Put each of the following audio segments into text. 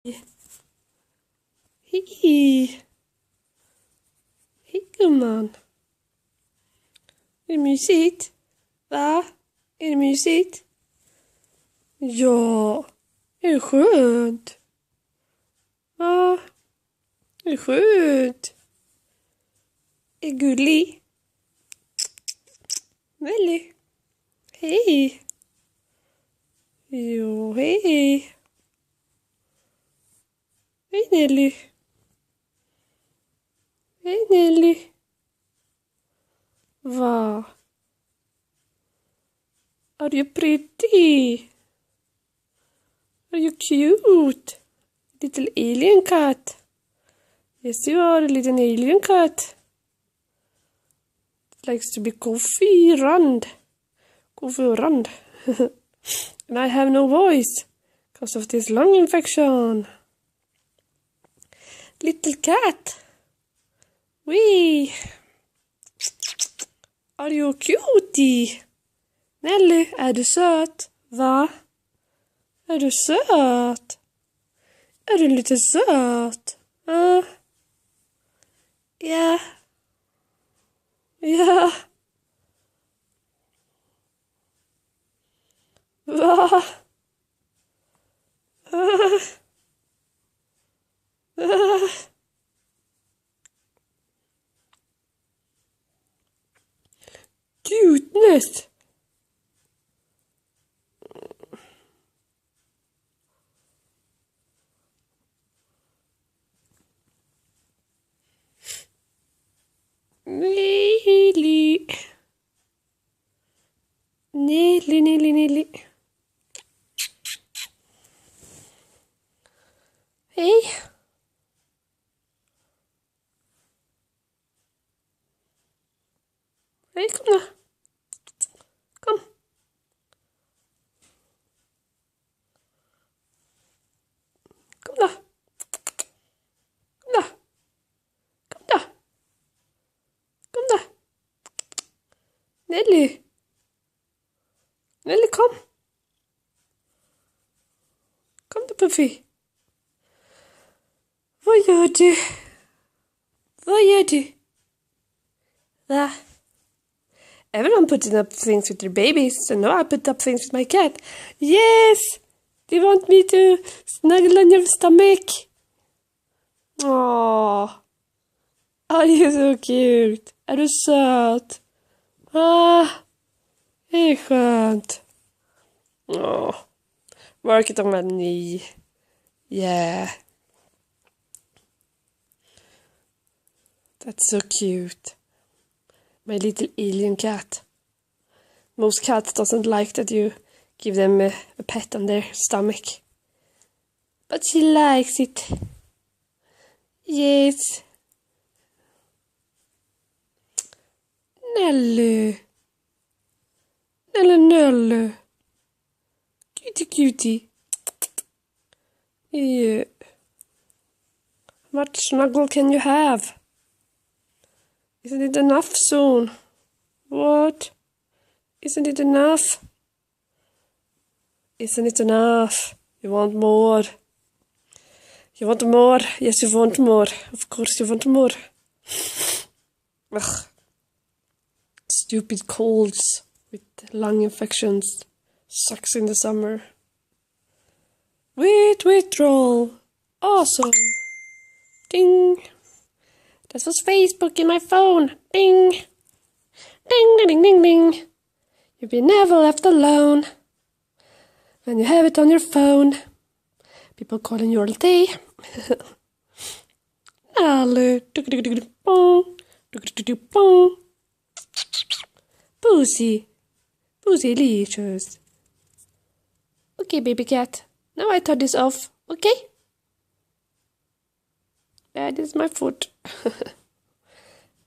Hej! Hej gumman! Är det mysigt? Va? Är det mysigt? Ja! Är det skönt? Va? Är det skönt? Är det gullig? Nelly? Hej! Jo, hej! Hej Nelly! Hej Nelly! Va? Are you pretty? Are you cute? Little alien cat. Yes, you are a little alien cat. Likes to be coffee around. And I have no voice because of this lung infection. Little cat. Wee. Are you cutie? Nelly, är du söt? Va? Är du söt? Är du lite söt? Ja. Ja. Ja. Va? Cuteness. Nelly. Nelly. Hej. Hej, kom då. Kom. Kom då. Kom då. Kom då. Kom då. Nelly. Nelly, kom. Kom då, Puffy. Vad gör du? Vad gör du? Va? Everyone putting up things with their babies, so now I put up things with my cat. Yes! Do you want me to snuggle on your stomach? Aww. Are you so cute? Är du söt? Ah, det är skönt. Aww. Work it on my knee. Yeah. That's so cute. My little alien cat. Most cats doesn't like that you give them a pet on their stomach. But she likes it. Yes. Nelly. Nelly. Cutie. Yeah. How much snuggle can you have? Isn't it enough soon? What? Isn't it enough? Isn't it enough? You want more? You want more? Yes, you want more. Of course you want more. Ugh. Stupid colds with lung infections. Sucks in the summer. Withdrawal. Awesome. Ding. That was Facebook in my phone. Bing. Ding. You'll be never left alone when you have it on your phone. People calling you all day. Hello. Pussy-licious. Okay, baby cat. Now I turn this off. Okay? That is my foot.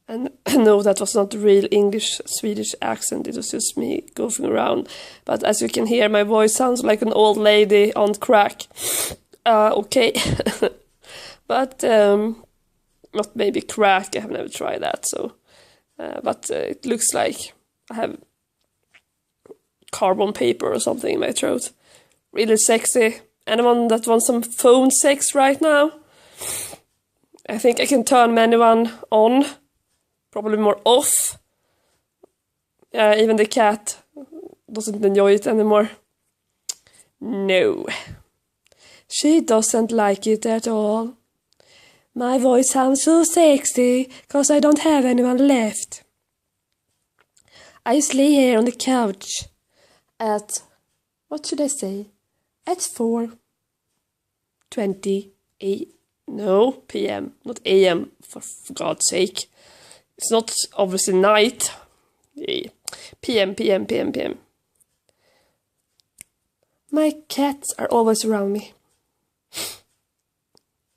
And no, that was not the real Swedish accent. It was just me goofing around. But as you can hear, my voice sounds like an old lady on crack. Okay. But not maybe crack. I have never tried that. So, but it looks like I have carbon paper or something in my throat. Really sexy Anyone that wants some phone sex right now? I think I can turn anyone on. Probably more off. Even the cat doesn't enjoy it anymore. No. She doesn't like it at all. My voice sounds so sexy, 'cause I don't have anyone left. I just lay here on the couch at, what should I say? At 4:20 p.m. Not a.m. for God's sake. It's not obviously night. p.m. My cats are always around me.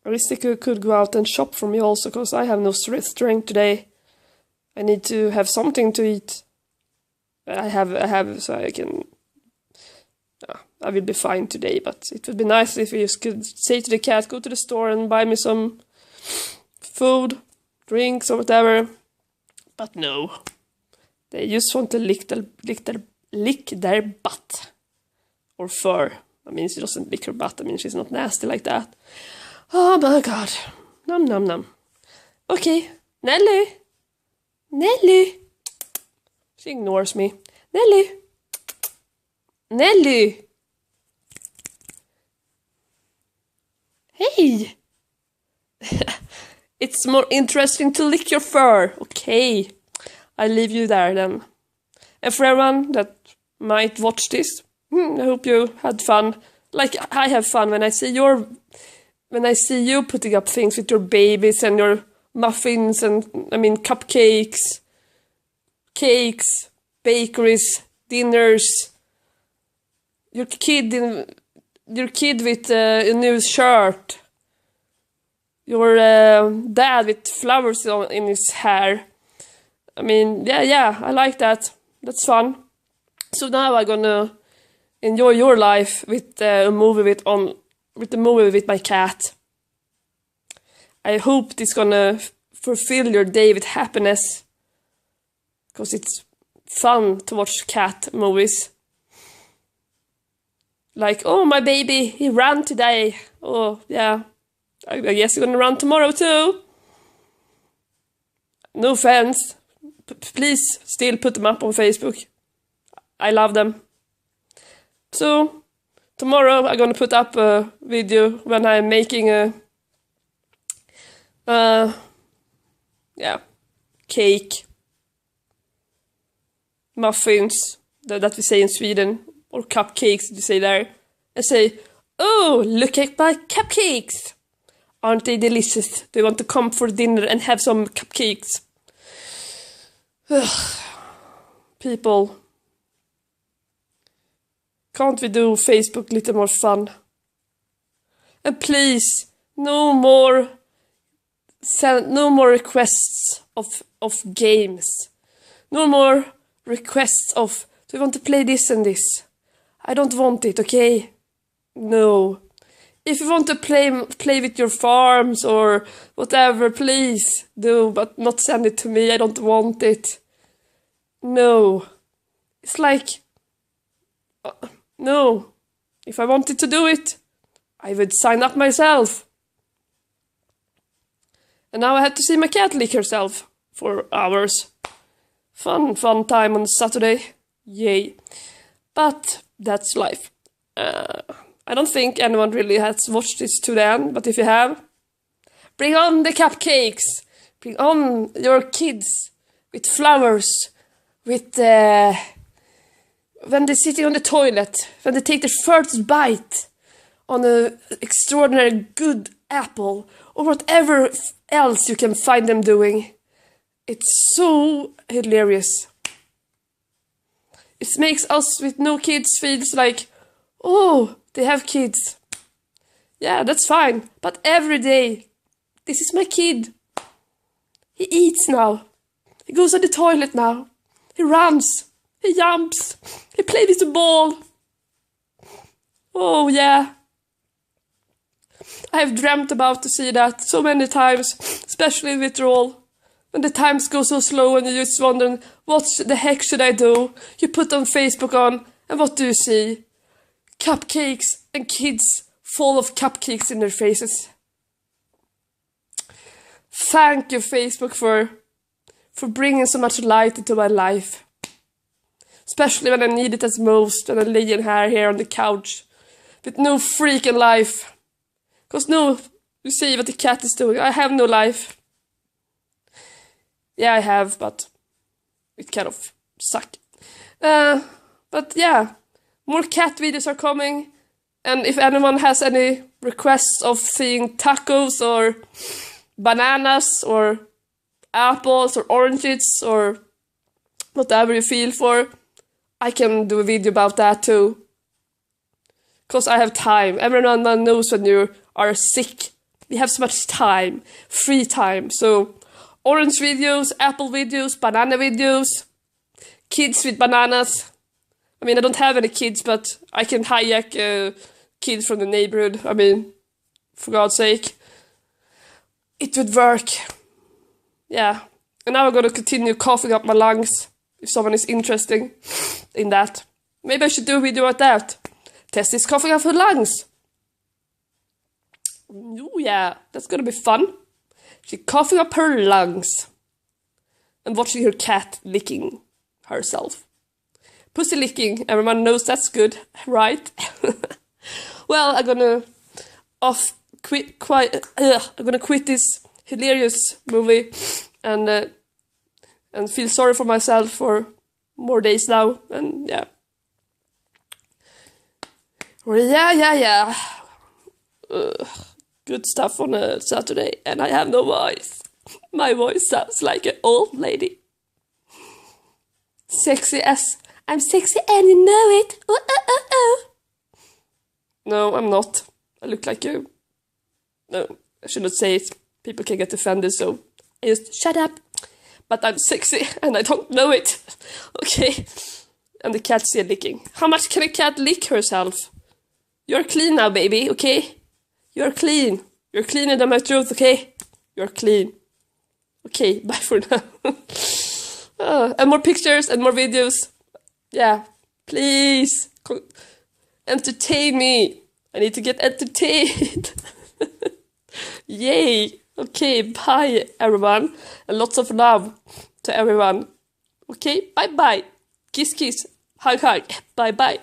I wish they could go out and shop for me also, because I have no strength today. I need to have something to eat. I have, so I can... I will be fine today, but it would be nice if you could say to the cat, go to the store and buy me some food, drinks or whatever. But no. They just want to lick their butt. Or fur. I mean, she doesn't lick her butt. I mean, she's not nasty like that. Oh my god. Nom nom nom. Okay. Nelly. Nelly. She ignores me. Nelly. Nelly. Hey. It's more interesting to lick your fur. Okay. I'll leave you there then. And for everyone that might watch this, I hope you had fun. Like I have fun when I see you putting up things with your babies and your muffins and cupcakes, cakes, bakeries, dinners. Your kid with a new shirt. Your dad with flowers in his hair. I mean, yeah, I like that. That's fun. So now I'm gonna enjoy your life with the movie with my cat. I hope this gonna fulfill your day with happiness, because it's fun to watch cat movies. Like, oh, my baby, he ran today. Oh, yeah. I guess he's gonna run tomorrow too. No offense. Please still put them up on Facebook. I love them. So, tomorrow I'm gonna put up a video when I'm making a cake, muffins, that we say in Sweden, or cupcakes, you say there. I say, oh, look at my cupcakes! Aren't they delicious? Do you want to come for dinner and have some cupcakes? People, can't we do Facebook a little more fun? And please, no more requests of games. No more requests of, do you want to play this and this? I don't want it, okay? No. If you want to play with your farms or whatever, please do, but not send it to me. I don't want it. No. It's like, no. If I wanted to do it, I would sign up myself. And now I had to see my cat lick herself for hours. Fun time on Saturday. Yay. But that's life. I don't think anyone really has watched this to the end, but if you have, bring on the cupcakes. Bring on your kids with flowers, with when they're sitting on the toilet, when they take their first bite on an extraordinary good apple, or whatever else you can find them doing. It's so hilarious. It makes us with no kids feels like, oh, they have kids. Yeah, that's fine. But every day, this is my kid. He eats now. He goes to the toilet now. He runs. He jumps. He plays with the ball. Oh, yeah. I have dreamt about to see that so many times, especially in withdrawal. When the times go so slow and you're just wondering, what the heck should I do? You put on Facebook on, and what do you see? Cupcakes and kids full of cupcakes in their faces. Thank you, Facebook, for bringing so much light into my life. Especially when I need it as most, when I'm laying here on the couch with no freaking life. Because no, you see what the cat is doing. I have no life. Yeah, I have, but it kind of sucks. But yeah, more cat videos are coming. And if anyone has any requests of seeing tacos or bananas or apples or oranges or whatever you feel for, I can do a video about that too. Because I have time. Everyone knows when you are sick. We have so much time, free time. So orange videos, apple videos, banana videos, kids with bananas. I mean, I don't have any kids, but I can hijack kids from the neighborhood. I mean, for God's sake. It would work. Yeah. And now I'm going to continue coughing up my lungs if someone is interested in that. Maybe I should do a video about that. Test this coughing up her lungs. Oh yeah, that's going to be fun. She's coughing up her lungs. And watching her cat licking herself. Pussy licking, everyone knows that's good, right? Well, I'm gonna quit this hilarious movie and feel sorry for myself for more days now, and yeah. Yeah. Good stuff on a Saturday, and I have no voice. My voice sounds like an old lady. Sexy as I'm sexy and you know it. Oh. No, I'm not. I look like you. No, I shouldn't say it. People can get offended, so I just shut up. But I'm sexy and I don't know it. Okay. And the cat's still licking. How much can a cat lick herself? You're clean now, baby, okay? You're clean. You're cleaner than my throat, okay? You're clean. Okay, bye for now. And more pictures and more videos. Yeah, please. Entertain me. I need to get entertained. Yay. Okay, bye everyone. And lots of love to everyone. Okay, bye bye. Kiss kiss. Hug hug. Bye bye.